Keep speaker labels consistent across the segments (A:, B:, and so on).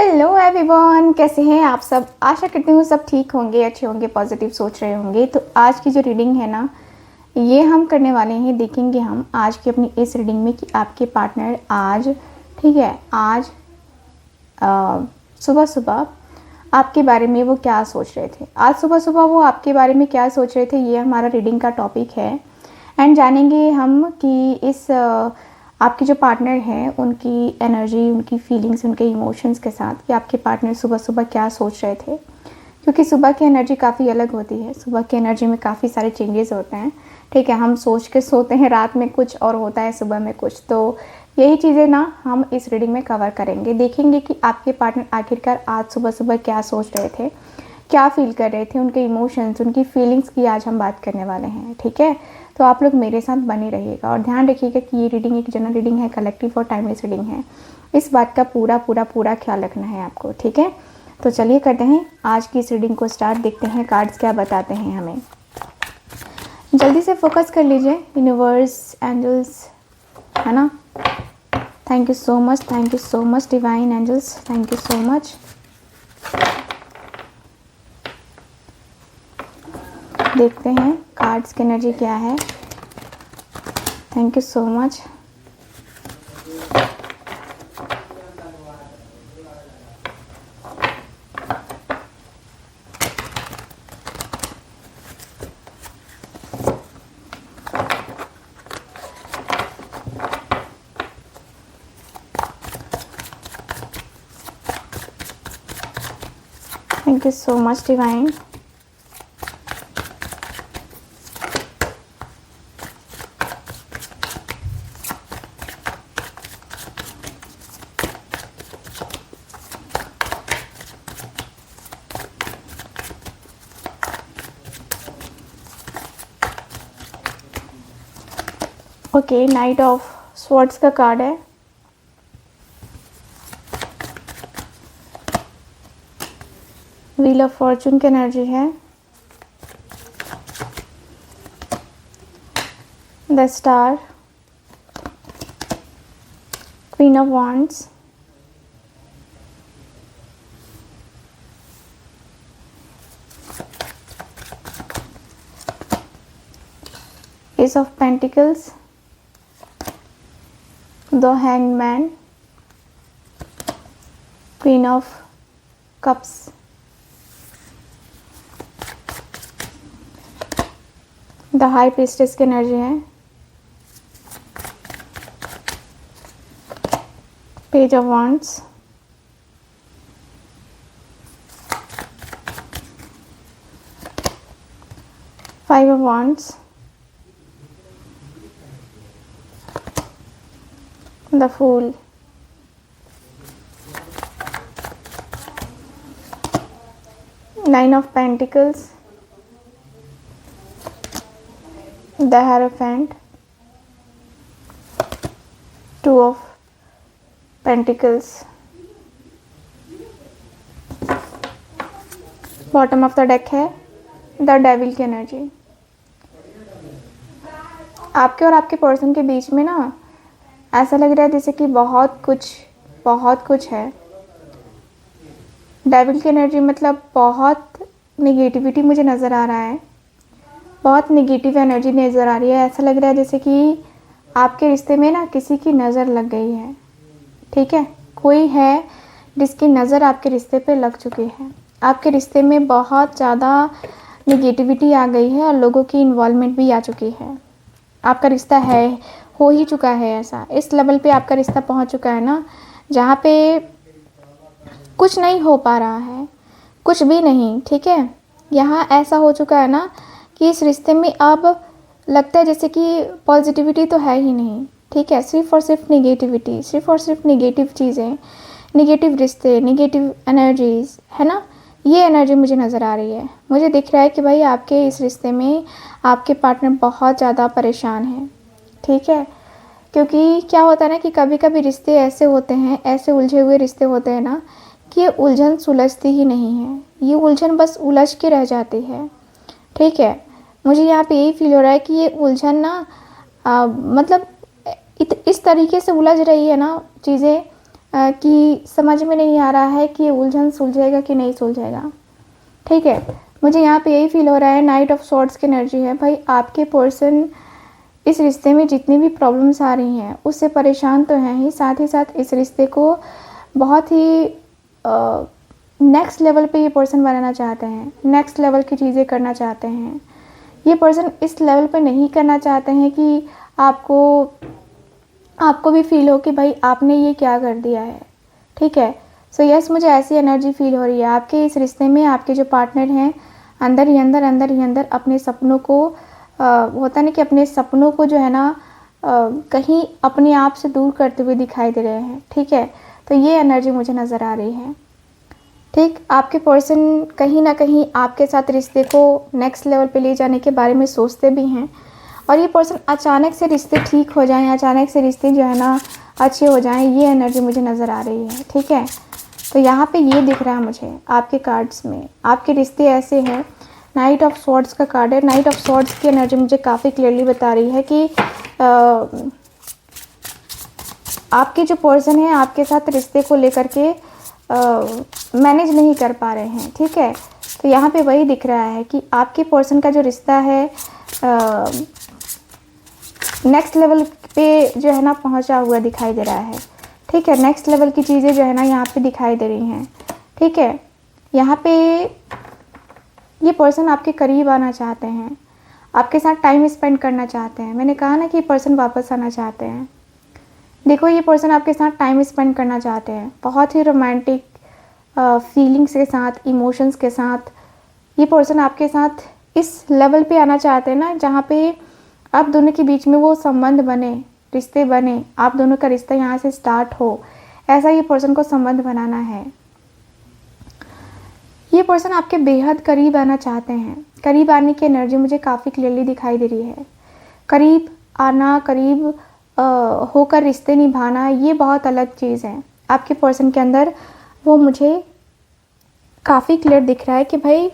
A: Hello everyone, कैसे हैं आप सब। आशा करती हूँ सब ठीक होंगे, अच्छे होंगे, पॉजिटिव सोच रहे होंगे। तो आज की जो रीडिंग है ना, ये हम करने वाले हैं। देखेंगे हम आज की अपनी इस रीडिंग में कि आपके पार्टनर आज, ठीक है, आज सुबह सुबह आपके बारे में वो क्या सोच रहे थे। आज सुबह सुबह वो आपके बारे में क्या सोच रहे थे, ये हमारा रीडिंग का टॉपिक है। एंड जानेंगे हम कि इस आपके जो पार्टनर हैं उनकी एनर्जी, उनकी फीलिंग्स, उनके इमोशंस के साथ कि आपके पार्टनर सुबह सुबह क्या सोच रहे थे। क्योंकि सुबह की एनर्जी काफ़ी अलग होती है। सुबह की एनर्जी में काफ़ी सारे चेंजेस होते हैं, ठीक है। हम सोच के सोते हैं रात में कुछ और होता है सुबह में कुछ। तो यही चीज़ें ना हम इस रीडिंग में कवर करेंगे। देखेंगे कि आपके पार्टनर आखिरकार आज सुबह सुबह क्या सोच रहे थे, क्या फील कर रहे थे, उनके इमोशंस, उनकी फीलिंग्स की आज हम बात करने वाले हैं, ठीक है। तो आप लोग मेरे साथ बने रहिएगा और ध्यान रखिएगा कि ये रीडिंग एक जनरल रीडिंग है, कलेक्टिव और टाइमलेस रीडिंग है। इस बात का पूरा पूरा पूरा ख्याल रखना है आपको, ठीक है। तो चलिए करते हैं आज की इस रीडिंग को स्टार्ट। देखते हैं कार्ड्स क्या बताते हैं हमें। जल्दी से फोकस कर लीजिए, यूनिवर्स, एंजल्स, है ना। Thank you so much divine angels, thank you so much. देखते हैं कार्ड्स की एनर्जी क्या है। Thank you so much. Thank you so much divine. Okay, knight of swords का कार्ड है। व्हील ऑफ फॉर्चून की एनर्जी है। The star, queen of wands, ace of pentacles, the hanged man, queen of cups, the high priestess की energy है। Page of wands, five of wands, the fool, nine of pentacles, the hierophant, two of pentacles, bottom of the deck है the devil की energy. आपके और आपके person के बीच में ना ऐसा लग रहा है जैसे कि बहुत कुछ है। डेविल की एनर्जी मतलब बहुत नेगेटिविटी मुझे नज़र आ रहा है, बहुत नेगेटिव एनर्जी नज़र आ रही है। ऐसा लग रहा है जैसे कि आपके रिश्ते में ना किसी की नज़र लग गई है, ठीक है। कोई है जिसकी नज़र आपके रिश्ते पे लग चुकी है। आपके रिश्ते में बहुत ज़्यादा नेगेटिविटी आ गई है और लोगों की इन्वॉल्वमेंट भी आ चुकी है। आपका रिश्ता है, हो ही चुका है, ऐसा इस लेवल पे आपका रिश्ता पहुंच चुका है ना, जहाँ पे कुछ नहीं हो पा रहा है, कुछ भी नहीं, ठीक है। यहाँ ऐसा हो चुका है ना कि इस रिश्ते में अब लगता है जैसे कि पॉजिटिविटी तो है ही नहीं, ठीक है। सिर्फ और सिर्फ नेगेटिविटी, सिर्फ और सिर्फ नेगेटिव चीज़ें, नेगेटिव रिश्ते, नेगेटिव एनर्जीज, है ना। ये एनर्जी मुझे नज़र आ रही है। मुझे दिख रहा है कि भाई आपके इस रिश्ते में आपके पार्टनर बहुत ज़्यादा परेशान है, ठीक है। क्योंकि क्या होता है ना कि कभी कभी रिश्ते ऐसे होते हैं, ऐसे उलझे हुए रिश्ते होते हैं ना कि ये उलझन सुलझती ही नहीं है, ये उलझन बस उलझ के रह जाती है, ठीक है। मुझे यहाँ पे यही फील हो रहा है कि ये उलझन ना मतलब इस तरीके से उलझ रही है ना चीज़ें कि समझ में नहीं आ रहा है कि ये उलझन सुलझेगा कि नहीं सुलझेगा। ठीक है, मुझे यहाँ पे यही फील हो रहा है, नाइट ऑफ सॉर्ड्स की एनर्जी है। भाई आपके पर्सन इस रिश्ते में जितनी भी प्रॉब्लम्स आ रही हैं उससे परेशान तो हैं ही, साथ इस रिश्ते को बहुत ही नेक्स्ट लेवल पे ये पर्सन बनाना चाहते हैं, नेक्स्ट लेवल की चीज़ें करना चाहते हैं। ये पर्सन इस लेवल पे नहीं करना चाहते हैं कि आपको भी फील हो कि भाई आपने ये क्या कर दिया है। ठीक है, सो यस, मुझे ऐसी एनर्जी फील हो रही है आपके इस रिश्ते में। आपके जो पार्टनर हैं अंदर ही अंदर अपने सपनों को होता नहीं कि अपने सपनों को जो है ना कहीं अपने आप से दूर करते हुए दिखाई दे रहे हैं। ठीक है, तो ये एनर्जी मुझे नज़र आ रही है। ठीक, आपके पर्सन कहीं ना कहीं आपके साथ रिश्ते को नेक्स्ट लेवल पे ले जाने के बारे में सोचते भी हैं, और ये पर्सन अचानक से रिश्ते ठीक हो जाएं, अचानक से रिश्ते जो है ना अच्छे हो जाएं, ये एनर्जी मुझे नज़र आ रही है। ठीक है, तो यहाँ पे ये दिख रहा है मुझे आपके कार्ड्स में, आपके रिश्ते ऐसे हैं। नाइट ऑफ स्वॉर्ड्स का कार्ड है। नाइट ऑफ स्वॉर्ड्स की एनर्जी मुझे काफ़ी क्लियरली बता रही है कि आपके जो पर्सन है आपके साथ रिश्ते को लेकर के मैनेज नहीं कर पा रहे हैं। ठीक है, तो यहाँ पे वही दिख रहा है कि आपके पर्सन का जो रिश्ता है नेक्स्ट लेवल पे जो है ना पहुँचा हुआ दिखाई दे रहा है। ठीक है, नेक्स्ट लेवल की चीज़ें जो है ना यहाँ पे दिखाई दे रही हैं। ठीक है, यहाँ पे ये पर्सन आपके करीब आना चाहते हैं, आपके साथ टाइम स्पेंड करना चाहते हैं। मैंने कहा ना कि ये पर्सन वापस आना चाहते हैं। देखो, ये पर्सन आपके साथ टाइम स्पेंड करना चाहते हैं, बहुत ही रोमांटिक फीलिंग्स के साथ, इमोशंस के साथ। ये पर्सन आपके साथ इस लेवल पे आना चाहते हैं ना जहाँ पे आप दोनों के बीच में वो संबंध बने, रिश्ते बने, आप दोनों का रिश्ता यहाँ से स्टार्ट हो, ऐसा ये पर्सन को संबंध बनाना है। ये पर्सन आपके बेहद करीब आना चाहते हैं। करीब आने की एनर्जी मुझे काफ़ी क्लियरली दिखाई दे रही है। करीब आना, करीब होकर रिश्ते निभाना, ये बहुत अलग चीज़ है। आपके पर्सन के अंदर वो मुझे काफ़ी क्लियर दिख रहा है कि भाई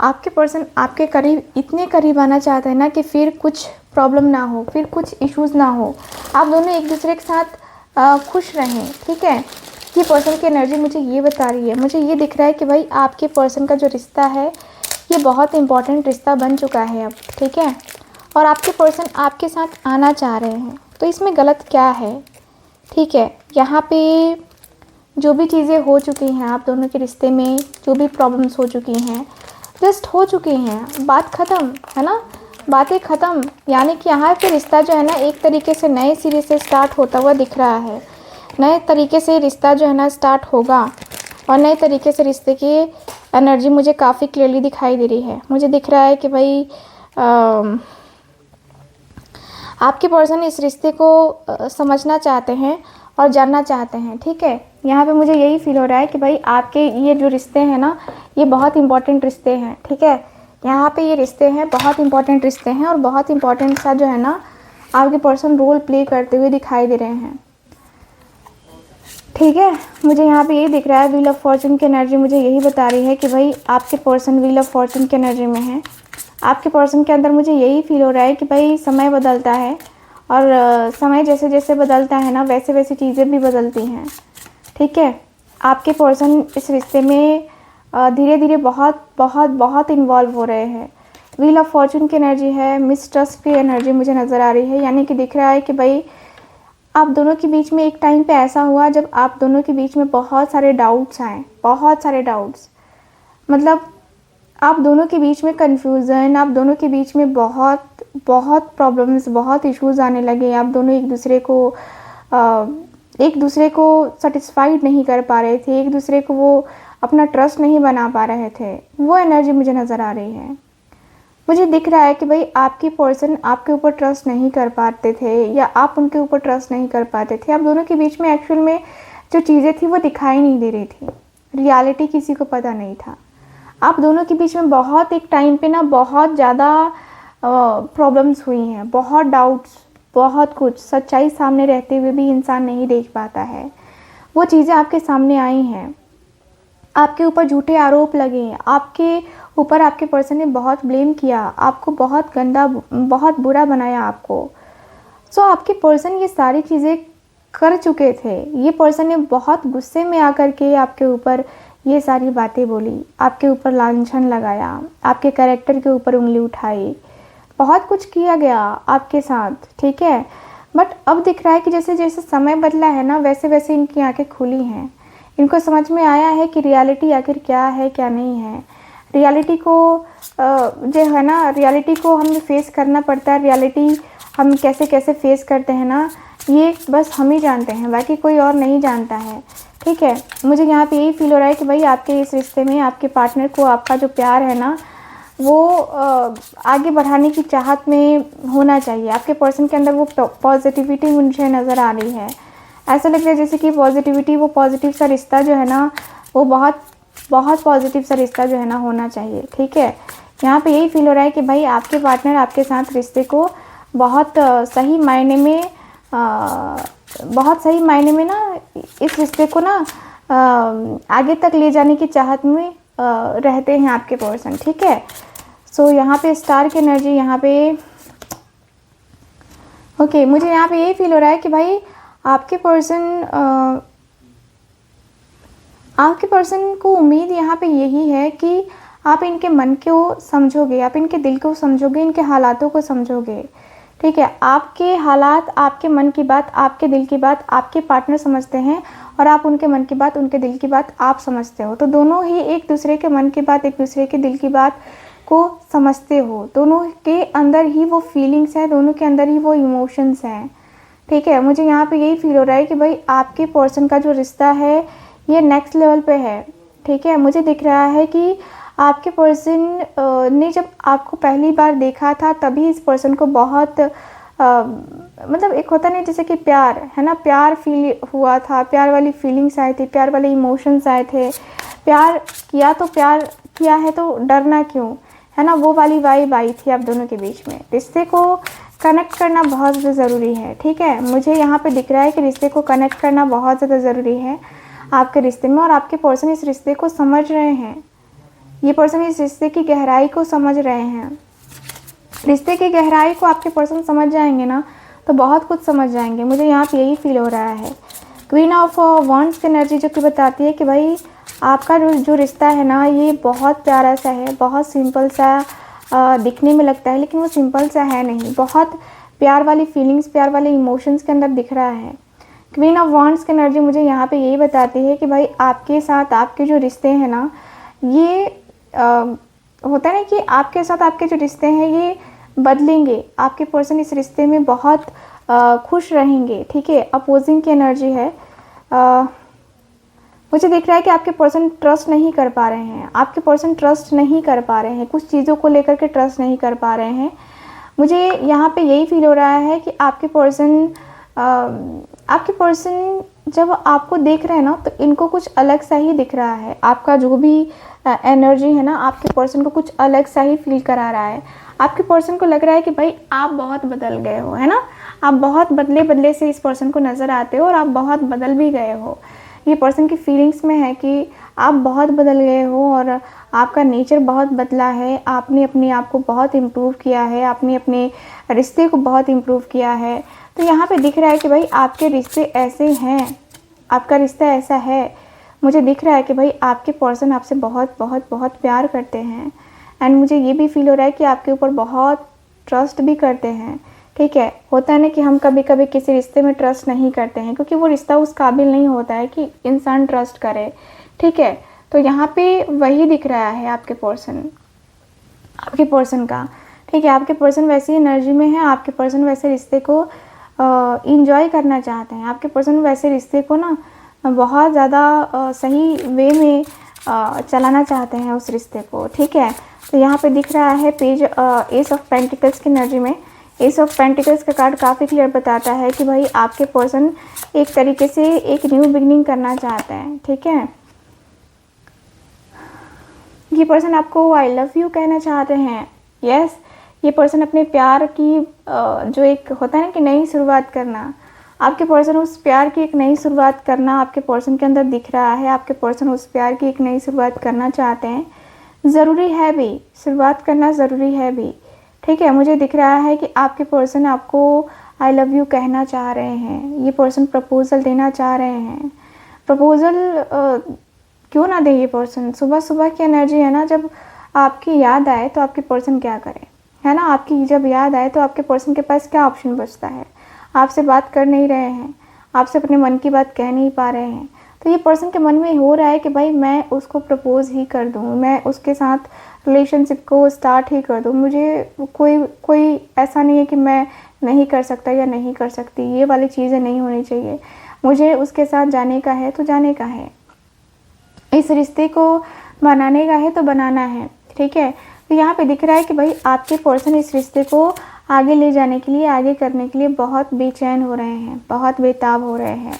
A: आपके पर्सन आपके करीब, इतने करीब आना चाहते हैं ना कि फिर कुछ प्रॉब्लम ना हो, फिर कुछ इश्यूज़ ना हो, आप दोनों एक दूसरे के साथ खुश रहें। ठीक है, ये पर्सन की एनर्जी मुझे ये बता रही है, मुझे ये दिख रहा है कि भाई आपके पर्सन का जो रिश्ता है ये बहुत इंपॉर्टेंट रिश्ता बन चुका है अब। ठीक है, और आपके पर्सन आपके साथ आना चाह रहे हैं, तो इसमें गलत क्या है। ठीक है, यहाँ पे जो भी चीज़ें हो चुकी हैं आप दोनों के रिश्ते में, जो भी प्रॉब्लम्स हो चुकी हैं, जस्ट हो चुकी हैं, बात ख़त्म है ना, बातें ख़त्म। यानी कि यहाँ पे रिश्ता जो है ना एक तरीके से नए सिरे से स्टार्ट होता हुआ दिख रहा है। नए तरीके से रिश्ता जो है ना स्टार्ट होगा, और नए तरीके से रिश्ते की एनर्जी मुझे काफ़ी क्लियरली दिखाई दे रही है। मुझे दिख रहा है कि भाई आपके पर्सन इस रिश्ते को समझना चाहते हैं और जानना चाहते हैं। ठीक है, यहाँ पे मुझे यही फील हो रहा है कि भाई आपके ये जो रिश्ते हैं ना ये बहुत इंपॉर्टेंट रिश्ते हैं। ठीक है, यहाँ पे ये रिश्ते हैं, बहुत इंपॉर्टेंट रिश्ते हैं, और बहुत इंपॉर्टेंट सा जो है ना आपके पर्सन रोल प्ले करते हुए दिखाई दे रहे हैं। ठीक है, मुझे यहाँ पे यही दिख रहा है, व्हील ऑफ फॉर्चून की एनर्जी मुझे यही बता रही है कि भाई आपके पर्सन व्हील ऑफ फॉर्चून की एनर्जी में है। आपके पर्सन के अंदर मुझे यही फील हो रहा है कि भाई समय बदलता है, और समय जैसे जैसे बदलता है ना वैसे वैसे चीज़ें भी बदलती हैं। ठीक है, आपके पर्सन इस रिश्ते में धीरे धीरे बहुत बहुत बहुत इन्वॉल्व हो रहे हैं। व्हील ऑफ फॉर्चून की एनर्जी है, मिसट्रस्ट की एनर्जी मुझे नज़र आ रही है। यानी कि दिख रहा है कि भाई आप दोनों के बीच में एक टाइम पे ऐसा हुआ जब आप दोनों के बीच में बहुत सारे डाउट्स आए, बहुत सारे डाउट्स, मतलब आप दोनों के बीच में कन्फ्यूज़न, आप दोनों के बीच में बहुत बहुत प्रॉब्लम्स, बहुत इश्यूज़ आने लगे। आप दोनों एक दूसरे को सेटिस्फाइड नहीं कर पा रहे थे, एक दूसरे को वो अपना ट्रस्ट नहीं बना पा रहे थे। वो एनर्जी मुझे नज़र आ रही है। मुझे दिख रहा है कि भाई आपके पर्सन आपके ऊपर ट्रस्ट नहीं कर पाते थे, या आप उनके ऊपर ट्रस्ट नहीं कर पाते थे। आप दोनों के बीच में एक्चुअल में जो चीज़ें थी वो दिखाई नहीं दे रही थी, रियलिटी किसी को पता नहीं था। आप दोनों के बीच में बहुत एक टाइम पे ना बहुत ज़्यादा प्रॉब्लम्स हुई हैं, बहुत डाउट्स, बहुत कुछ। सच्चाई सामने रहते हुए भी इंसान नहीं देख पाता है, वो चीज़ें आपके सामने आई हैं। आपके ऊपर झूठे आरोप लगे, आपके ऊपर आपके पर्सन ने बहुत ब्लेम किया, आपको बहुत गंदा, बहुत बुरा बनाया आपको। सो आपके पर्सन ये सारी चीज़ें कर चुके थे। ये पर्सन ने बहुत गुस्से में आकर के आपके ऊपर ये सारी बातें बोली, आपके ऊपर लांछन लगाया, आपके कैरेक्टर के ऊपर उंगली उठाई, बहुत कुछ किया गया आपके साथ, ठीक है। बट अब दिख रहा है कि जैसे जैसे समय बदला है ना, वैसे वैसे इनकी आंखें खुली हैं। इनको समझ में आया है कि रियलिटी आखिर क्या है क्या नहीं है। रियलिटी को जो है ना, रियलिटी को हमें फेस करना पड़ता है। रियलिटी हम कैसे कैसे फेस करते हैं ना, ये बस हम ही जानते हैं, बाकी कोई और नहीं जानता है, ठीक है। मुझे यहाँ पे यही फील हो रहा है कि भाई आपके इस रिश्ते में आपके पार्टनर को आपका जो प्यार है ना, वो आगे बढ़ाने की चाहत में होना चाहिए। आपके पर्सन के अंदर वो पॉजिटिविटी मुझे नज़र आ रही है। ऐसा लग रहा है जैसे कि पॉजिटिविटी, वो पॉजिटिव सा रिश्ता जो है ना, वो बहुत बहुत पॉजिटिव सा रिश्ता जो है ना होना चाहिए, ठीक है। यहाँ पे यही फील हो रहा है कि भाई आपके पार्टनर आपके साथ रिश्ते को बहुत सही मायने में बहुत सही मायने में ना, इस रिश्ते को ना आगे तक ले जाने की चाहत में रहते हैं आपके पर्सन, ठीक है। सो यहाँ पे स्टार की एनर्जी यहाँ पे ओके, मुझे यहाँ पे यही फील हो रहा है कि भाई आपके पर्सन को उम्मीद यहाँ पे यही है कि आप इनके मन को समझोगे, आप इनके दिल को समझोगे, इनके हालातों को समझोगे, ठीक है। आपके हालात, आपके मन की बात, आपके दिल की बात आपके पार्टनर समझते हैं और आप उनके मन की बात, उनके दिल की बात आप समझते हो। तो दोनों ही एक दूसरे के मन की बात, एक दूसरे के दिल की बात को समझते हो। दोनों के अंदर ही वो फीलिंग्स हैं, दोनों के अंदर ही वो इमोशंस हैं, ठीक है। मुझे यहाँ पे यही फील हो रहा है कि भाई आपके पर्सन का जो रिश्ता है ये नेक्स्ट लेवल पे है, ठीक है। मुझे दिख रहा है कि आपके पर्सन ने जब आपको पहली बार देखा था तभी इस पर्सन को बहुत मतलब एक होता नहीं जैसे कि प्यार है ना, प्यार फील हुआ था, प्यार वाली फीलिंग्स आई थी, प्यार वाले इमोशंस आए थे। प्यार किया तो प्यार किया है तो डरना क्यों, है ना, वो वाली वाइब आई थी आप दोनों के बीच में। रिश्ते को कनेक्ट करना बहुत ज़्यादा ज़रूरी है, ठीक है। मुझे यहाँ पे दिख रहा है कि रिश्ते को कनेक्ट करना बहुत ज़्यादा ज़रूरी है आपके रिश्ते में, और आपके पर्सन इस रिश्ते को समझ रहे हैं। ये पर्सन इस रिश्ते की गहराई को समझ रहे हैं। रिश्ते की गहराई को आपके पर्सन समझ जाएंगे ना, तो बहुत कुछ समझ जाएंगे। मुझे यहाँ पे यही फील हो रहा है। क्वीन ऑफ वॉन्ड्स की एनर्जी जो कि बताती है कि भाई आपका जो रिश्ता है ना, ये बहुत प्यारा सा है, बहुत सिंपल सा दिखने में लगता है, लेकिन वो सिंपल सा है नहीं। बहुत प्यार वाली फीलिंग्स, प्यार वाले इमोशंस के अंदर दिख रहा है। क्वीन ऑफ वॉन्ड्स की एनर्जी मुझे यहाँ पे यही बताती है कि भाई आपके साथ आपके जो रिश्ते हैं ना, ये होता है ना कि आपके साथ आपके जो रिश्ते हैं ये बदलेंगे। आपके पर्सन इस रिश्ते में बहुत खुश रहेंगे, ठीक है। अपोजिंग की एनर्जी है। मुझे दिख रहा है कि आपके पर्सन ट्रस्ट नहीं कर पा रहे हैं, आपके पर्सन ट्रस्ट नहीं कर पा रहे हैं, कुछ चीज़ों को लेकर के ट्रस्ट नहीं कर पा रहे हैं। मुझे यहाँ पे यही फील हो रहा है कि आपके पर्सन जब आपको देख रहे हैं ना, तो इनको कुछ अलग सा ही दिख रहा है। आपका जो भी एनर्जी है ना, आपके पर्सन को कुछ अलग सा ही फील करा रहा है। आपके पर्सन को लग रहा है कि भाई आप बहुत बदल गए हो, है ना, आप बहुत बदले बदले से इस पर्सन को नज़र आते हो और आप बहुत बदल भी गए हो। ये पर्सन की फीलिंग्स में है कि आप बहुत बदल गए हो और आपका नेचर बहुत बदला है। आपने अपने आप को बहुत इम्प्रूव किया है, आपने अपने रिश्ते को बहुत इम्प्रूव किया है। तो यहाँ पे दिख रहा है कि भाई आपके रिश्ते ऐसे हैं, आपका रिश्ता ऐसा है। मुझे दिख रहा है कि भाई आपके पर्सन आपसे बहुत बहुत बहुत प्यार करते हैं, एंड मुझे ये भी फील हो रहा है कि आपके ऊपर बहुत ट्रस्ट भी करते हैं, ठीक है। होता है ना कि हम कभी कभी किसी रिश्ते में ट्रस्ट नहीं करते हैं क्योंकि वो रिश्ता उस काबिल नहीं होता है कि इंसान ट्रस्ट करे, ठीक है। तो यहाँ पे वही दिख रहा है आपके पर्सन का, ठीक है। आपके पर्सन वैसी एनर्जी में है, आपके पर्सन वैसे रिश्ते को इंजॉय करना चाहते हैं। आपके पर्सन वैसे रिश्ते को ना बहुत ज़्यादा सही वे में चलाना चाहते हैं उस रिश्ते को, ठीक है। तो यहाँ पे दिख रहा है पेज एस ऑफ पेंटिकल्स की एनर्जी में। एस ऑफ पेंटिकल्स का कार्ड काफ़ी क्लियर बताता है कि भाई आपके पर्सन एक तरीके से एक न्यू बिगनिंग करना चाहते हैं, ठीक है। ये पर्सन आपको आई लव यू कहना चाहते हैं, यस। ये पर्सन अपने प्यार की जो एक होता है ना कि नई शुरुआत करना, आपके पर्सन उस प्यार की एक नई शुरुआत करना आपके पर्सन के अंदर दिख रहा है। आपके पर्सन उस प्यार की एक नई शुरुआत करना चाहते हैं। ज़रूरी है भी, शुरुआत करना ज़रूरी है भी, ठीक है। मुझे दिख रहा है कि आपके पर्सन आपको आई लव यू कहना चाह रहे हैं, ये पर्सन प्रपोज़ल देना चाह रहे हैं। प्रपोज़ल क्यों ना दे ये पर्सन, सुबह सुबह की एनर्जी है ना, जब आपकी याद आए तो आपके पर्सन क्या करें, है ना। आपकी जब याद आए तो आपके पर्सन के पास क्या ऑप्शन बचता है, आपसे बात कर नहीं रहे हैं, आपसे अपने मन की बात कह नहीं पा रहे हैं, तो ये पर्सन के मन में हो रहा है कि भाई मैं उसको प्रपोज़ ही कर दूँ, मैं उसके साथ रिलेशनशिप को स्टार्ट ही कर दूँ, मुझे कोई ऐसा नहीं है कि मैं नहीं कर सकता या नहीं कर सकती, ये वाली चीज़ें नहीं होनी चाहिए, मुझे उसके साथ जाने का है तो जाने का है, इस रिश्ते को बनाने का है तो बनाना है, ठीक है। तो यहाँ पे दिख रहा है कि भाई आपके पर्सन इस रिश्ते को आगे ले जाने के लिए, आगे करने के लिए बहुत बेचैन हो रहे हैं, बहुत बेताब हो रहे हैं।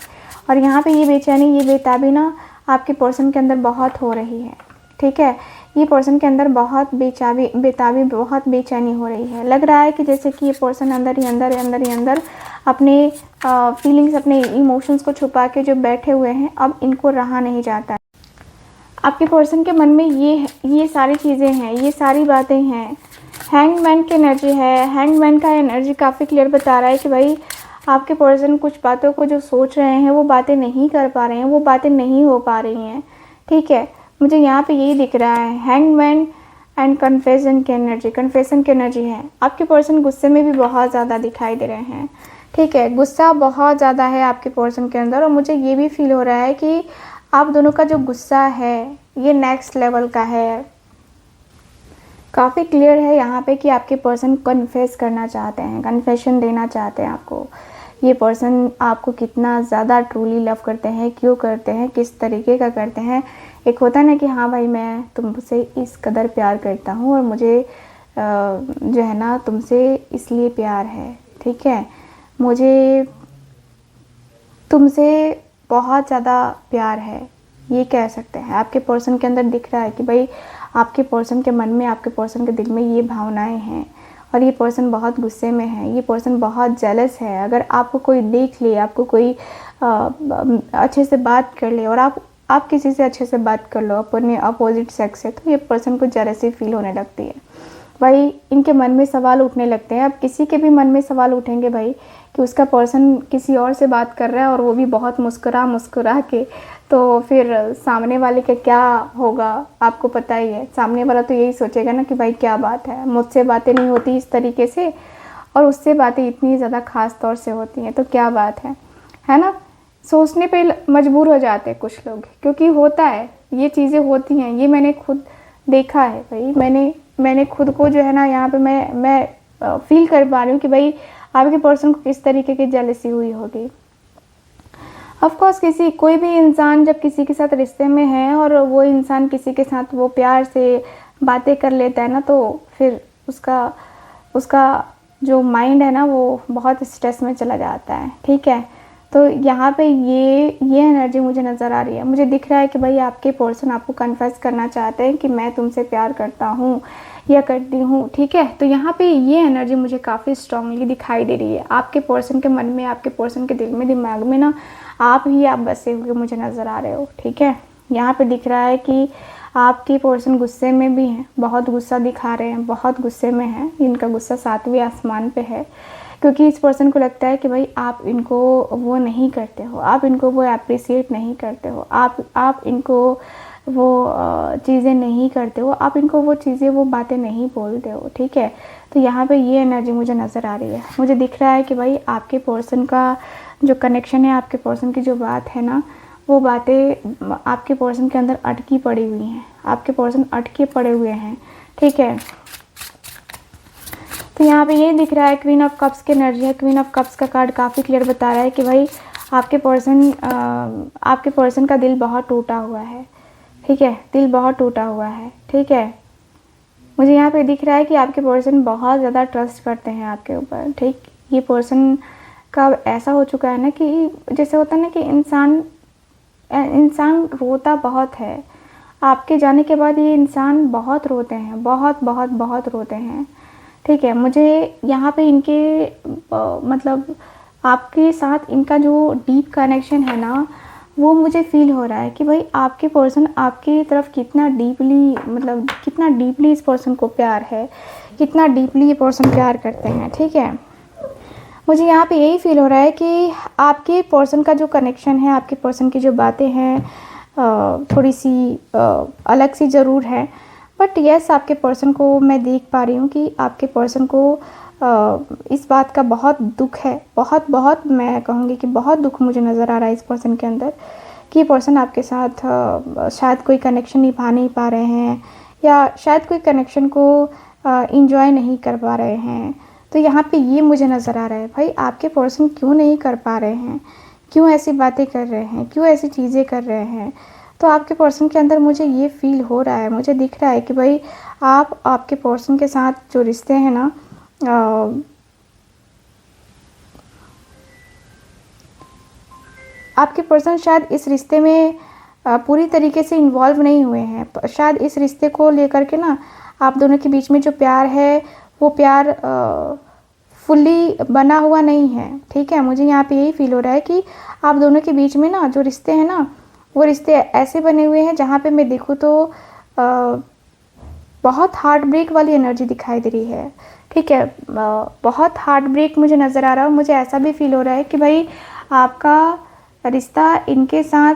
A: और यहाँ पे ये बेचैनी, ये बेताबी ना आपके पर्सन के अंदर बहुत हो रही है, ठीक है। ये पर्सन के अंदर बहुत बेताबी, बहुत बेचैनी हो रही है। लग रहा है कि जैसे कि ये पर्सन अंदर ही अंदर अपने फीलिंग्स, अपने इमोशंस को छुपा के जो बैठे हुए हैं, अब इनको रहा नहीं जाता। आपके पर्सन के मन में ये सारी चीज़ें हैं, ये सारी बातें हैं। हैंगमैन की एनर्जी है। हैंगमैन का एनर्जी काफ़ी क्लियर बता रहा है कि भाई आपके पर्सन कुछ बातों को जो सोच रहे हैं वो बातें नहीं कर पा रहे हैं, वो बातें नहीं हो पा रही हैं, ठीक है। मुझे यहाँ पे यही दिख रहा है, हैंगमैन एंड कन्फेशन की एनर्जी है। आपके पर्सन गुस्से में भी बहुत ज़्यादा दिखाई दे रहे हैं, ठीक है। गुस्सा बहुत ज़्यादा है आपके पर्सन के अंदर, और मुझे ये भी फील हो रहा है कि आप दोनों का जो गुस्सा है ये नेक्स्ट लेवल का है। काफ़ी क्लियर है यहाँ पे कि आपके पर्सन कन्फेस करना चाहते हैं, कन्फेशन देना चाहते हैं आपको। ये पर्सन आपको कितना ज़्यादा ट्रूली लव करते हैं, क्यों करते हैं, किस तरीके का करते हैं। एक होता है ना कि हाँ भाई मैं तुमसे इस कदर प्यार करता हूँ और मुझे जो है ना तुमसे इसलिए प्यार है, ठीक है, मुझे तुमसे बहुत ज़्यादा प्यार है, ये कह सकते हैं। आपके पर्सन के अंदर दिख रहा है कि भाई आपके पर्सन के मन में, आपके पर्सन के दिल में ये भावनाएं हैं, और ये पर्सन बहुत गुस्से में है, ये पर्सन बहुत जेलस है। अगर आपको कोई देख ले, आपको कोई अच्छे से बात कर ले, और आप किसी से अच्छे से बात कर लो अपने अपोजिट सेक्स से, तो ये पर्सन को जेलसी फील होने लगती है भाई। इनके मन में सवाल उठने लगते हैं। अब किसी के भी मन में सवाल उठेंगे भाई कि उसका पर्सन किसी और से बात कर रहा है, और वो भी बहुत मुस्कुरा के, तो फिर सामने वाले का क्या होगा आपको पता ही है। सामने वाला तो यही सोचेगा ना कि भाई क्या बात है, मुझसे बातें नहीं होती इस तरीके से, और उससे बातें इतनी ज़्यादा ख़ास तौर से होती हैं, तो क्या बात है ना। सोचने पे मजबूर हो जाते हैं कुछ लोग, क्योंकि होता है, ये चीज़ें होती हैं, ये मैंने खुद देखा है भाई। मैंने खुद को जो है ना यहाँ पे मैं फील कर पा रही हूँ कि भाई आपके पर्सन को किस तरीके की जेलसी हुई होगी। ऑफ कोर्स कोई भी इंसान जब किसी के साथ रिश्ते में है और वो इंसान किसी के साथ वो प्यार से बातें कर लेता है ना, तो फिर उसका जो माइंड है ना वो बहुत स्ट्रेस में चला जाता है, ठीक है। तो यहाँ पे ये एनर्जी मुझे नज़र आ रही है। मुझे दिख रहा है कि भाई आपके पर्सन आपको कन्फेस करना चाहते हैं कि मैं तुमसे प्यार करता हूँ या करती हूँ, ठीक है। तो यहाँ पे ये एनर्जी मुझे काफ़ी स्ट्रांगली दिखाई दे रही है। आपके पर्सन के मन में, आपके पर्सन के दिल में, दिमाग में ना आप बसे हुए मुझे नज़र आ रहे हो, ठीक है। यहाँ पे दिख रहा है कि आपके पर्सन गुस्से में भी हैं, बहुत गुस्सा दिखा रहे हैं, बहुत गुस्से में हैं। इनका गुस्सा 7वें आसमान पे है, क्योंकि इस पर्सन को लगता है कि भाई आप इनको वो नहीं करते हो, आप इनको वो अप्रिसिएट नहीं करते हो, आप इनको वो चीज़ें नहीं करते हो, आप इनको वो चीज़ें, वो बातें नहीं बोलते हो, ठीक है। तो यहाँ पे ये एनर्जी मुझे नज़र आ रही है। मुझे दिख रहा है कि भाई आपके पर्सन का जो कनेक्शन है, आपके पर्सन की जो बात है ना, वो बातें आपके पर्सन के अंदर अटकी पड़ी हुई हैं, आपके पर्सन अटके पड़े हुए हैं, ठीक है। तो यहाँ पे ये दिख रहा है क्वीन ऑफ कप्स की एनर्जी है। क्वीन ऑफ कप्स का कार्ड काफ़ी क्लियर बता रहा है कि भाई आपके पर्सन का दिल बहुत टूटा हुआ है, ठीक है, दिल बहुत टूटा हुआ है, ठीक है। मुझे यहाँ पे दिख रहा है कि आपके पर्सन बहुत ज़्यादा ट्रस्ट करते हैं आपके ऊपर, ठीक। ये पर्सन का ऐसा हो चुका है ना कि जैसे होता है ना कि इंसान रोता बहुत है। आपके जाने के बाद ये इंसान बहुत रोते हैं, बहुत बहुत बहुत रोते हैं, ठीक है। मुझे यहाँ पे इनके मतलब आपके साथ इनका जो डीप कनेक्शन है ना, वो मुझे फील हो रहा है कि भाई आपके पर्सन आपकी तरफ कितना डीपली इस पर्सन को प्यार है, कितना डीपली ये पर्सन प्यार करते हैं, ठीक है। मुझे यहाँ पे यही फील हो रहा है कि आपके पर्सन का जो कनेक्शन है, आपके पर्सन की जो बातें हैं थोड़ी सी अलग सी ज़रूर है, बट यस आपके पर्सन को मैं देख पा रही हूँ कि आपके पर्सन को इस बात का बहुत दुख है, बहुत बहुत मैं कहूँगी कि बहुत दुख मुझे नज़र आ रहा है इस पर्सन के अंदर कि ये पर्सन आपके साथ शायद कोई कनेक्शन निभा नहीं पा रहे हैं या शायद कोई कनेक्शन को इंजॉय नहीं कर पा रहे हैं। तो यहाँ पे ये मुझे नज़र आ रहा है भाई आपके पर्सन क्यों नहीं कर पा रहे हैं, क्यों ऐसी बातें कर रहे हैं, क्यों ऐसी चीज़ें कर रहे हैं। तो आपके पर्सन के अंदर मुझे ये फील हो रहा है, मुझे दिख रहा है कि भाई आप आपके पर्सन के साथ जो रिश्ते हैं ना आपके पर्सन शायद इस रिश्ते में पूरी तरीके से इन्वॉल्व नहीं हुए हैं। शायद इस रिश्ते को लेकर के ना आप दोनों के बीच में जो प्यार है वो प्यार फुल्ली बना हुआ नहीं है। ठीक है, मुझे यहाँ पे यही फील हो रहा है कि आप दोनों के बीच में ना जो रिश्ते हैं ना वो रिश्ते ऐसे बने हुए हैं जहाँ पे मैं देखूँ तो बहुत हार्ट ब्रेक वाली एनर्जी दिखाई दे रही है। ठीक है, बहुत हार्ट ब्रेक मुझे नज़र आ रहा है। मुझे ऐसा भी फील हो रहा है कि भाई आपका रिश्ता इनके साथ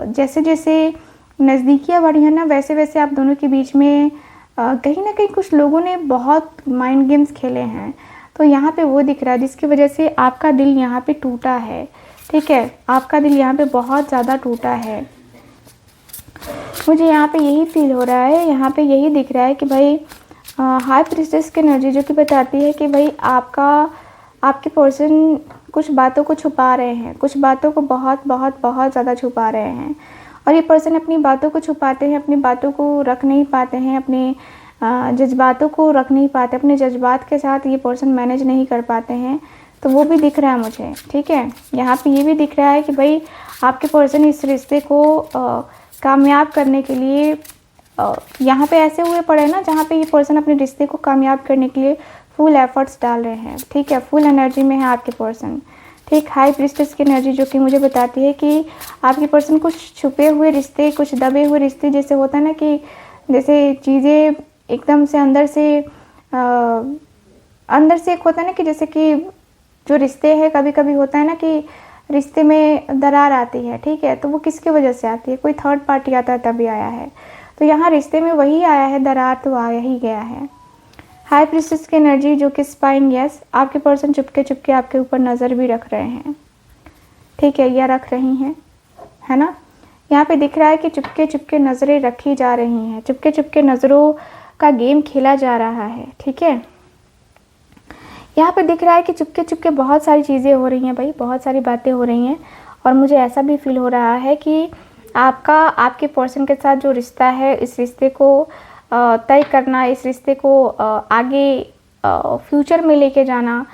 A: जैसे जैसे नज़दीकियाँ बढ़ी हैं ना वैसे वैसे आप दोनों के बीच में कहीं ना कहीं कुछ लोगों ने बहुत माइंड गेम्स खेले हैं। तो यहाँ पे वो दिख रहा है जिसकी वजह से आपका दिल यहाँ पे टूटा है। ठीक है, आपका दिल यहाँ पे बहुत ज़्यादा टूटा है। मुझे यहाँ पे यही फील हो रहा है, यहाँ पे यही दिख रहा है कि भाई हाई प्रीस्टेस की एनर्जी जो कि बताती है कि भाई आपके पर्सन कुछ बातों को छुपा रहे हैं, कुछ बातों को बहुत बहुत बहुत ज़्यादा छुपा रहे हैं। और ये पर्सन अपनी बातों को छुपाते हैं, अपनी बातों को रख नहीं पाते हैं, अपने जज्बातों को रख नहीं पाते, अपने जज्बात के साथ ये पर्सन मैनेज नहीं कर पाते हैं। तो वो भी दिख रहा है मुझे। ठीक है, यहाँ पे ये भी दिख रहा है कि भाई आपके पर्सन इस रिश्ते को कामयाब करने के लिए यहाँ पे ऐसे हुए पड़े ना जहाँ पे ये पर्सन अपने रिश्ते को कामयाब करने के लिए फुल एफर्ट्स डाल रहे हैं। ठीक है, फुल एनर्जी में है आपके पर्सन। ठीक, हाई प्रीस्टेस की एनर्जी जो कि मुझे बताती है कि आपके पर्सन कुछ छुपे हुए रिश्ते, कुछ दबे हुए रिश्ते, जैसे होता है ना कि जैसे चीज़ें एकदम से अंदर से एक होता है ना कि जैसे कि जो रिश्ते हैं कभी कभी होता है ना कि रिश्ते में दरार आती है। ठीक है, तो वो किसकी वजह से आती है, कोई थर्ड पार्टी आता है तभी आया है। तो यहाँ रिश्ते में वही आया है, दरार तो आया ही गया है। हाई प्रीस्टेस की एनर्जी जो कि स्पाइंग, यस आपके पर्सन चुपके चुपके आपके ऊपर नज़र भी रख रहे हैं। ठीक है, या रख रही हैं, है ना। यहाँ पे दिख रहा है कि चुपके चुपके नज़रें रखी जा रही हैं, चुपके चुपके नज़रों का गेम खेला जा रहा है। ठीक है, यहाँ पे दिख रहा है कि चुपके चुपके बहुत सारी चीज़ें हो रही हैं भाई, बहुत सारी बातें हो रही हैं। और मुझे ऐसा भी फील हो रहा है कि आपके पर्सन के साथ जो रिश्ता है, इस रिश्ते को तय करना, इस रिश्ते को आगे फ्यूचर में लेके जाना,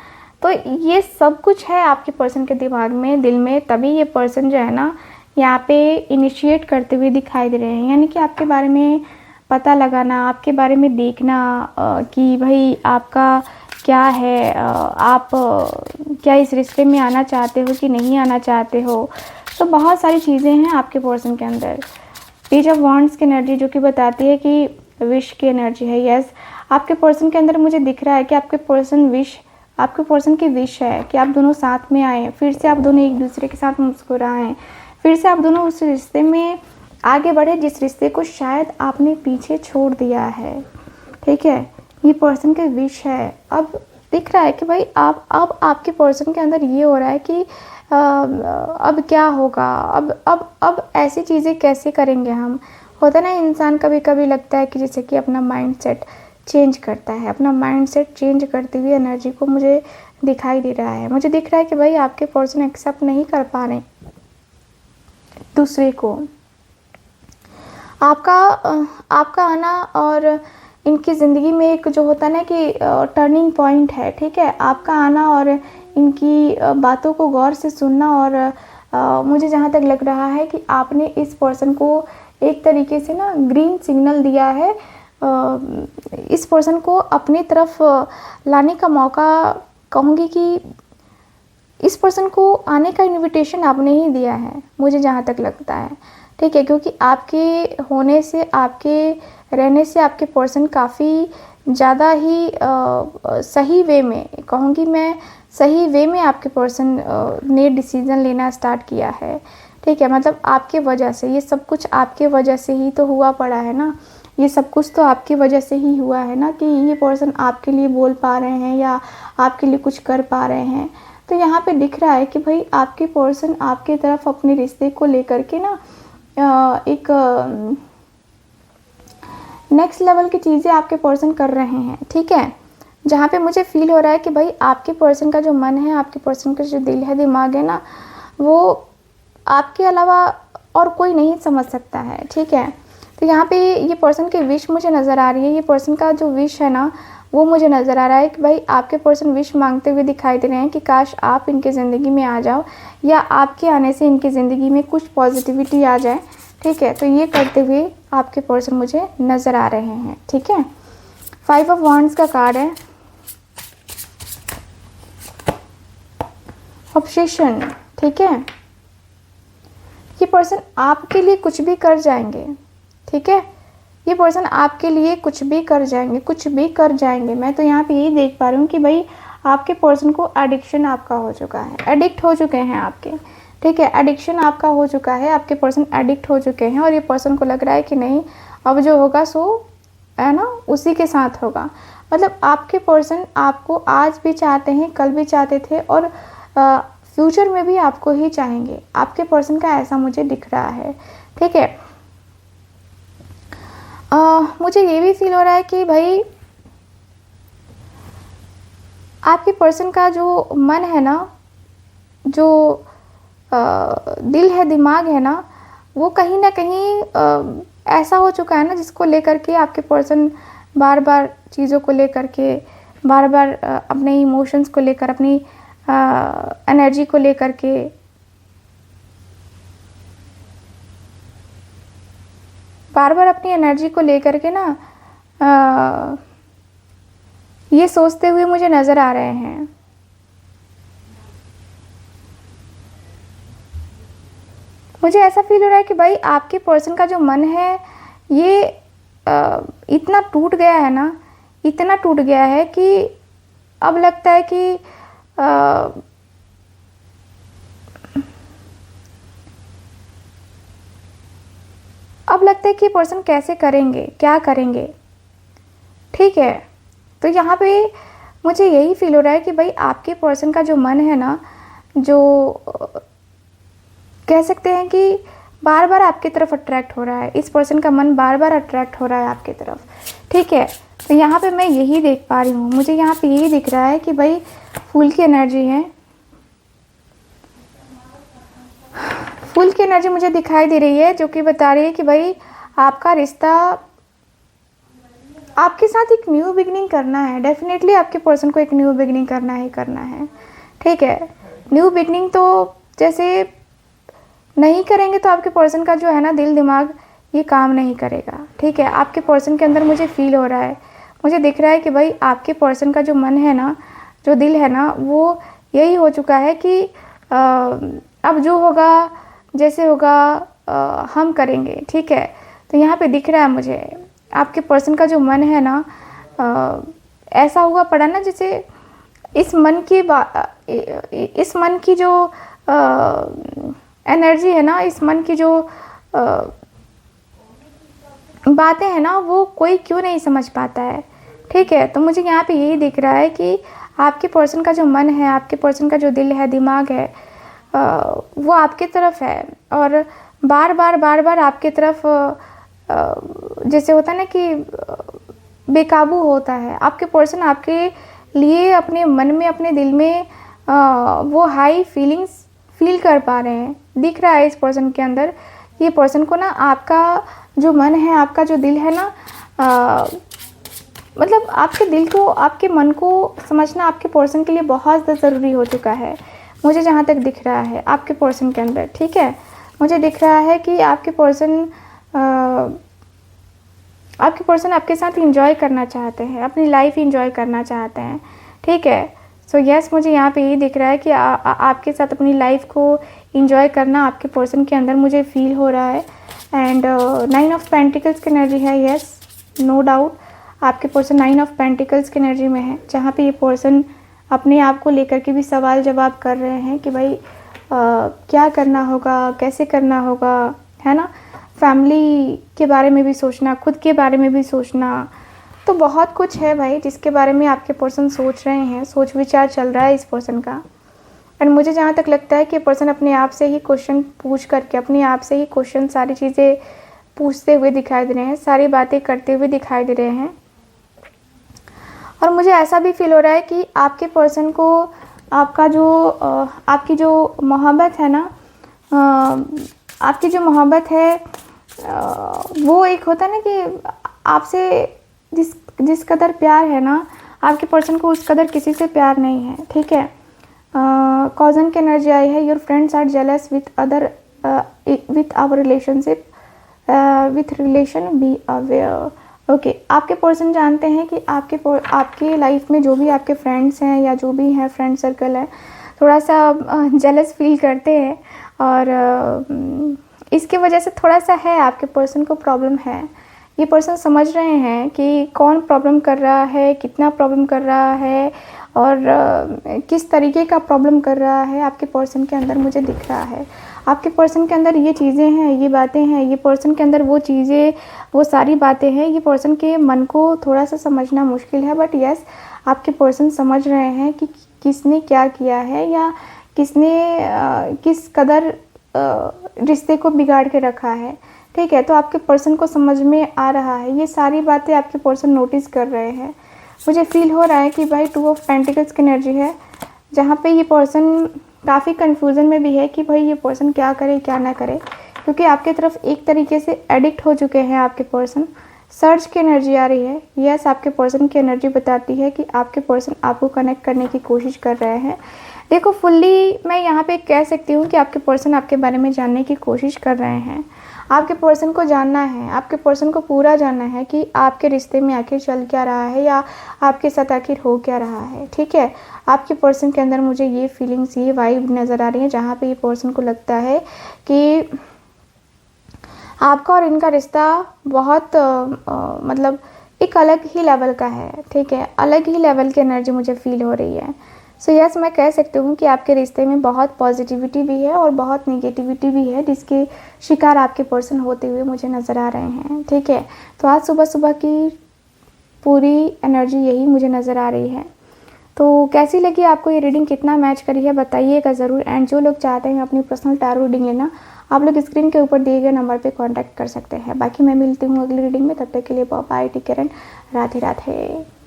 A: तो ये सब कुछ है आपके पर्सन के दिमाग में, दिल में। तभी ये पर्सन जो है ना यहाँ पे इनिशिएट करते हुए दिखाई दे रहे हैं, यानी कि आपके बारे में पता लगाना, आपके बारे में देखना कि भाई आपका क्या है, आप क्या इस रिश्ते में आना चाहते हो कि नहीं आना चाहते हो। तो बहुत सारी चीज़ें हैं आपके पर्सन के अंदर। पेज ऑफ वॉन्ड्स की एनर्जी जो कि बताती है कि विश की एनर्जी है। यस, आपके पर्सन के अंदर मुझे दिख रहा है कि आपके पर्सन की विश है कि आप दोनों साथ में आए, फिर से आप दोनों एक दूसरे के साथ मुस्कुराएं, फिर से आप दोनों उस रिश्ते में आगे बढ़े जिस रिश्ते को शायद आपने पीछे छोड़ दिया है। ठीक है, ये पर्सन की विश है। अब दिख रहा है कि भाई अब आपके पर्सन के अंदर ये हो रहा है कि अब क्या होगा, अब ऐसी चीज़ें कैसे करेंगे हम। होता ना इंसान कभी कभी लगता है कि जैसे कि अपना माइंड सेट चेंज करता है, अपना माइंड सेट चेंज करती हुई एनर्जी को मुझे दिखाई दे रहा है। मुझे दिख रहा है कि भाई आपके पर्सन एक्सेप्ट नहीं कर पा रहे दूसरे को। आपका आना और इनकी ज़िंदगी में एक जो होता है ना कि टर्निंग पॉइंट है। ठीक है, आपका आना और इनकी बातों को गौर से सुनना, और मुझे जहाँ तक लग रहा है कि आपने इस पर्सन को एक तरीके से ना ग्रीन सिग्नल दिया है, इस पर्सन को अपनी तरफ लाने का मौका, कहूँगी कि इस पर्सन को आने का इनविटेशन आपने ही दिया है, मुझे जहाँ तक लगता है। ठीक है, क्योंकि आपके होने से, आपके रहने से आपके पर्सन काफ़ी ज़्यादा ही सही वे में, कहूँगी मैं, सही वे में आपके पर्सन ने डिसीजन लेना स्टार्ट किया है। ठीक है, मतलब आपके वजह से, ये सब कुछ आपके वजह से ही तो हुआ पड़ा है ना, ये सब कुछ तो आपकी वजह से ही हुआ है ना कि ये पर्सन आपके लिए बोल पा रहे हैं या आपके लिए कुछ कर पा रहे हैं। तो यहाँ पे दिख रहा है कि भाई आपके पर्सन आपकी तरफ अपने रिश्ते को लेकर के ना एक नेक्स्ट लेवल की चीज़ें आपके पर्सन कर रहे हैं। ठीक है, जहाँ पे मुझे फील हो रहा है कि भाई आपके पर्सन का जो मन है, आपके पर्सन का जो दिल है, दिमाग है ना, वो आपके अलावा और कोई नहीं समझ सकता है। ठीक है, तो यहाँ पे ये पर्सन की विश मुझे नज़र आ रही है। ये पर्सन का जो विश है ना, वो मुझे नज़र आ रहा है कि भाई आपके पर्सन विश मांगते हुए दिखाई दे रहे हैं कि काश आप इनकी ज़िंदगी में आ जाओ या आपके आने से इनकी ज़िंदगी में कुछ पॉजिटिविटी आ जाए। ठीक है, तो ये करते हुए आपके पर्सन मुझे नज़र आ रहे हैं। ठीक है, 5 ऑफ वांड्स का कार्ड है, ऑब्सेशन। ठीक है, ये पर्सन आपके लिए कुछ भी कर जाएंगे। ठीक है, ये पर्सन आपके लिए कुछ भी कर जाएंगे, कुछ भी कर जाएंगे। मैं तो यहाँ पे यही देख पा रही हूँ कि भाई आपके पर्सन को एडिक्शन आपका हो चुका है, एडिक्ट हो चुके हैं आपके। ठीक है, एडिक्शन आपका हो चुका है, आपके पर्सन एडिक्ट हो चुके हैं और ये पर्सन को लग रहा है कि नहीं, अब जो होगा सो है ना उसी के साथ होगा। मतलब आपके पर्सन आपको आज भी चाहते हैं, कल भी चाहते थे और फ्यूचर में भी आपको ही चाहेंगे। आपके पर्सन का ऐसा मुझे दिख रहा है। ठीक है, मुझे ये भी फील हो रहा है कि भाई आपके पर्सन का जो मन है ना, जो दिल है, दिमाग है ना, वो कहीं ना कहीं ऐसा हो चुका है ना जिसको लेकर के आपके पर्सन बार बार चीज़ों को लेकर के, बार बार अपने इमोशंस को लेकर, अपनी एनर्जी को लेकर के बार बार अपनी एनर्जी को लेकर के ना ये सोचते हुए मुझे नज़र आ रहे हैं। मुझे ऐसा फील हो रहा है कि भाई आपके पर्सन का जो मन है ये इतना टूट गया है ना, इतना टूट गया है कि अब लगता है कि अब लगता है कि पर्सन कैसे करेंगे, क्या करेंगे। ठीक है, तो यहाँ पे मुझे यही फील हो रहा है कि भाई आपके पर्सन का जो मन है ना, जो कह सकते हैं कि बार बार आपकी तरफ अट्रैक्ट हो रहा है, इस पर्सन का मन बार बार अट्रैक्ट हो रहा है आपकी तरफ। ठीक है, तो यहाँ पे मैं यही देख पा रही हूँ, मुझे यहाँ पे यही दिख रहा है कि भाई फूल की एनर्जी है, फूल की एनर्जी मुझे दिखाई दे रही है, जो कि बता रही है कि भाई आपका रिश्ता, आपके साथ एक न्यू बिगनिंग करना है। डेफिनेटली आपके पर्सन को एक न्यू बिगनिंग करना ही करना है। ठीक है, न्यू बिगनिंग तो जैसे नहीं करेंगे तो आपके पर्सन का जो है ना दिल दिमाग ये काम नहीं करेगा। ठीक है, आपके पर्सन के अंदर मुझे फील हो रहा है, मुझे दिख रहा है कि भाई आपके पर्सन का जो मन है ना, जो दिल है ना, वो यही हो चुका है कि अब जो होगा, जैसे होगा हम करेंगे। ठीक है, तो यहाँ पे दिख रहा है मुझे आपके पर्सन का जो मन है ना, ऐसा हुआ पड़ा ना जैसे इस मन की जो एनर्जी है ना, इस मन की जो बातें हैं ना, वो कोई क्यों नहीं समझ पाता है। ठीक है, तो मुझे यहाँ पे यही दिख रहा है कि आपके पर्सन का जो मन है, आपके पर्सन का जो दिल है, दिमाग है, वो आपके तरफ है और बार बार आपके तरफ जैसे होता है ना कि बेकाबू होता है। आपके पर्सन आपके लिए अपने मन में, अपने दिल में वो हाई फीलिंग्स फील कर पा रहे हैं, दिख रहा है इस पर्सन के अंदर। ये पर्सन को ना आपका जो मन है, आपका जो दिल है ना, मतलब आपके दिल को, आपके मन को समझना आपके पर्सन के लिए बहुत ज़्यादा ज़रूरी हो चुका है, मुझे जहाँ तक दिख रहा है आपके पर्सन के अंदर। ठीक है, मुझे दिख रहा है कि आपके पर्सन आपके साथ एंजॉय करना चाहते हैं, अपनी लाइफ एंजॉय करना चाहते हैं। ठीक है, सो यस, मुझे यहाँ पे यही दिख रहा है कि आपके साथ अपनी लाइफ को एंजॉय करना आपके पर्सन के अंदर मुझे फील हो रहा है। एंड 9 ऑफ पेंटिकल्स की एनर्जी है, यस नो डाउट आपके पर्सन 9 ऑफ पेंटिकल्स की एनर्जी में है, जहाँ पे ये पर्सन अपने आप को लेकर के भी सवाल जवाब कर रहे हैं कि भाई क्या करना होगा, कैसे करना होगा, है ना। फैमिली के बारे में भी सोचना, खुद के बारे में भी सोचना, तो बहुत कुछ है भाई जिसके बारे में आपके पर्सन सोच रहे हैं, सोच विचार चल रहा है इस पर्सन का। एंड मुझे जहाँ तक लगता है कि पर्सन अपने आप से ही क्वेश्चन पूछ करके, अपने आप से ही क्वेश्चन, सारी चीज़ें पूछते हुए दिखाई दे रहे हैं, सारी बातें करते हुए दिखाई दे रहे हैं। और मुझे ऐसा भी फील हो रहा है कि आपके पर्सन को आपकी जो मोहब्बत है ना, आपकी जो मोहब्बत है, वो एक होता है ना कि आपसे जिस कदर प्यार है ना, आपके पर्सन को उस कदर किसी से प्यार नहीं है, ठीक है। कॉजन की एनर्जी आई है, your friends are jealous with our relationship, with relation be aware. Okay, आपके पर्सन जानते हैं कि आपके लाइफ में जो भी आपके फ्रेंड्स हैं या जो भी हैं फ्रेंड सर्कल है, थोड़ा सा जेलस फील करते हैं। और इसके वजह से थोड़ा सा है, आपके पर्सन को प्रॉब्लम है। ये पर्सन समझ रहे हैं कि कौन प्रॉब्लम कर रहा है, कितना प्रॉब्लम कर रहा है, और किस तरीके का प्रॉब्लम कर रहा है आपके पर्सन के अंदर मुझे दिख रहा है। आपके पर्सन के अंदर ये चीज़ें हैं, ये बातें हैं, ये पर्सन के अंदर वो चीज़ें, वो सारी बातें हैं। ये पर्सन के मन को थोड़ा सा समझना मुश्किल है, बट यस, आपके पर्सन समझ रहे हैं कि किसने क्या किया है, या किसने किस कदर रिश्ते को बिगाड़ के रखा है, ठीक है। तो आपके पर्सन को समझ में आ रहा है, ये सारी बातें आपके पर्सन नोटिस कर रहे हैं। मुझे फील हो रहा है कि भाई 2 ऑफ पेंटिकल्स की एनर्जी है, जहाँ पे ये पर्सन काफ़ी कंफ्यूजन में भी है कि भाई ये पर्सन क्या करे क्या ना करे, क्योंकि आपके तरफ एक तरीके से एडिक्ट हो चुके हैं आपके पर्सन। सर्च की एनर्जी आ रही है, यस, आपके पर्सन की एनर्जी बताती है कि आपके पर्सन आपको कनेक्ट करने की कोशिश कर रहे हैं। देखो, फुल्ली मैं यहाँ पे कह सकती हूँ कि आपके पर्सन आपके बारे में जानने की कोशिश कर रहे हैं। आपके पर्सन को जानना है, आपके पर्सन को पूरा जानना है कि आपके रिश्ते में आखिर चल क्या रहा है, या आपके साथ आखिर हो क्या रहा है, ठीक है। आपके पर्सन के अंदर मुझे ये फीलिंग्स, ये वाइब नज़र आ रही है, जहाँ पे ये पर्सन को लगता है कि आपका और इनका रिश्ता बहुत मतलब एक अलग ही लेवल का है, ठीक है। अलग ही लेवल की एनर्जी मुझे फील हो रही है। सो यस, मैं कह सकती हूँ कि आपके रिश्ते में बहुत पॉजिटिविटी भी है और बहुत नेगेटिविटी भी है, जिसके शिकार आपके पर्सन होते हुए मुझे नज़र आ रहे हैं, ठीक है। तो आज सुबह सुबह की पूरी एनर्जी यही मुझे नज़र आ रही है। तो कैसी लगी आपको ये रीडिंग, कितना मैच करी है बताइएगा ज़रूर। एंड जो लोग चाहते हैं अपनी पर्सनल टैरो रीडिंग लेना, आप लोग स्क्रीन के ऊपर दिए गए नंबर पे कांटेक्ट कर सकते हैं। बाकी मैं मिलती हूँ अगली रीडिंग में, तब तक के लिए bye, take care and Radhe Radhe.